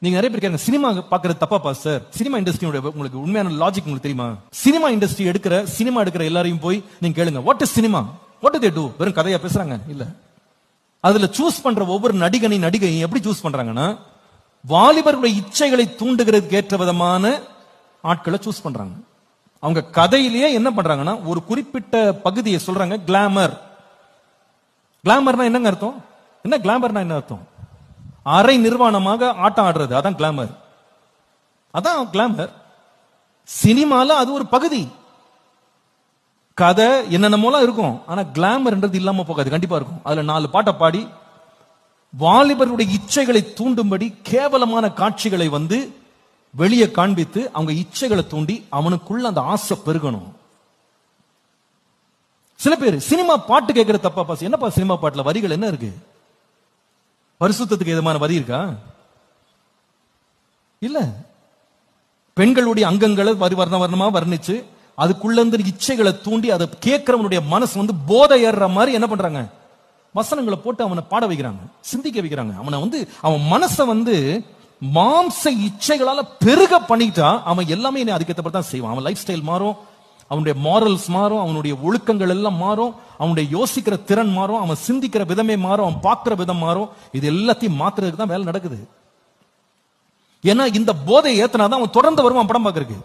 நீங்க நிறைய பேர் கேட்க சினிமா பாக்குறது தப்பா சார்? சினிமா இண்டஸ்ட்ரியோட உங்களுக்கு உண்மையான லாஜிக் உங்களுக்கு தெரியுமா? சினிமா இண்டஸ்ட்ரி சினிமா எடுக்கிற எல்லாரையும் போய் நீங்க கேளுங்க, what is cinema, what to they to? வெறும் கதையா பேசுறாங்க இல்ல. அதுல சூஸ் பண்ற ஒவ்வொரு நடிகையும் எப்படி சூஸ் பண்றாங்கன்னா, வாலிபர்களுடைய இச்சைகளை தூண்டுகிறதுக்கு ஏற்ற விதமான ஆட்களை சூஸ் பண்றாங்க. அவங்க கதையிலேயே என்ன பண்றாங்கன்னா, ஒரு குறிப்பிட்ட பகுதியை சொல்றாங்க கிளாமர். கிளாமர்னா என்னங்க அர்த்தம்? என்ன கிளாமர்னா என்ன அர்த்தம்? அரை நிர்வாணமாக ஆட்டம் ஆடுறது, அதான் கிளாமர். அதான் கிளாமர். சினிமால அது ஒரு பகுதி. கதை என்னென்னமோலாம் இருக்கும், ஆனா கிளாமர்ன்றது இல்லாம போகாது, கண்டிப்பா இருக்கும். அதுல 4 பாட்டை பாடி வாலிபர்களுடைய இச்சைகளை தூண்டும்படி கேவலமான காட்சிகளை வெளியே காண்பித்து அவங்க இச்சைகளை தூண்டி அவனுக்குள்ள அந்த ஆசை பெருகணும். சில பேர் சினிமா பாட்டு கேட்கிற தப்பா பாஸ். என்னப்பா சினிமா பாட்டுல வரிகள் என்ன இருக்கு? பரிசுத்தத்துக்கு எதமான வரி இருக்கா? இல்ல. பெண்களுடைய அங்கங்களை வர்ணமா வர்ணிச்சு அதுக்குள்ள இருந்து இச்சைகளை தூண்டி அதை கேட்கிறவனுடைய மனசு போதை ஏறுற மாதிரி என்ன பண்றாங்க? வசனங்களை போட்டு அவனை பாட வைக்கிறாங்க, சிந்திக்க வைக்கிறாங்க. அவனை அவன் மனசை மாம்ச இச்சைகளால பெருக பண்ணிட்டா அவன் எல்லாமே அதுக்கேற்ற தான் செய்வான். அவன் லைஃப் ஸ்டைல் மாறும், அவனுடைய மாரல்ஸ் மாறும், அவனுடைய ஒழுக்கங்கள் எல்லாம் மாறும், அவனுடைய யோசிக்கிற திறன் மாறும், அவன் சிந்திக்கிற விதமே மாறும், அவன் பார்க்கிற விதம் மாறும். இது எல்லாத்தையும் மாத்துறதுக்கு தான் வேலை நடக்குது. ஏன்னா இந்த போதை ஏத்தனாதான் அவன் தொடர்ந்து வருவான் படம் பார்க்கறதுக்கு.